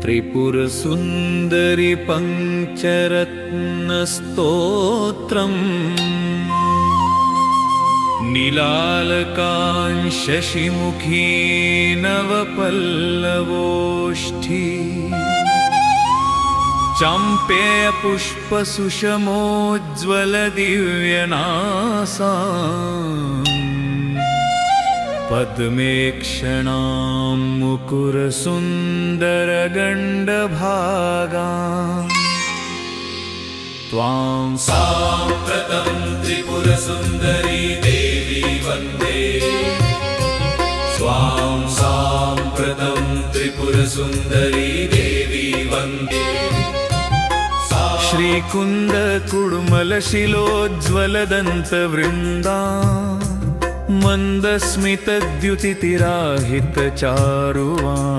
त्रिपुरसुन्दरि पञ्चरत्नस्तोत्रम् नीलालकांशशिमुखी नवपल्लवोष्ठी चाम्पेयपुष्पसुषमोज्ज्वलदिव्यनासाम् पद्मेक्षणां मुकुरसुन्दरगण्डभागाम् त्वां साम्प्रतं त्रिपुरसुन्दरी देवी वन्दे स्वां साम्प्रतं त्रिपुरसुन्दरी देवी वन्दे श्रीकुन्दकुड्मलशिलोज्ज्वलदन्तवृन्दा मन्दस्मितद्युतितिराहितचारुवान्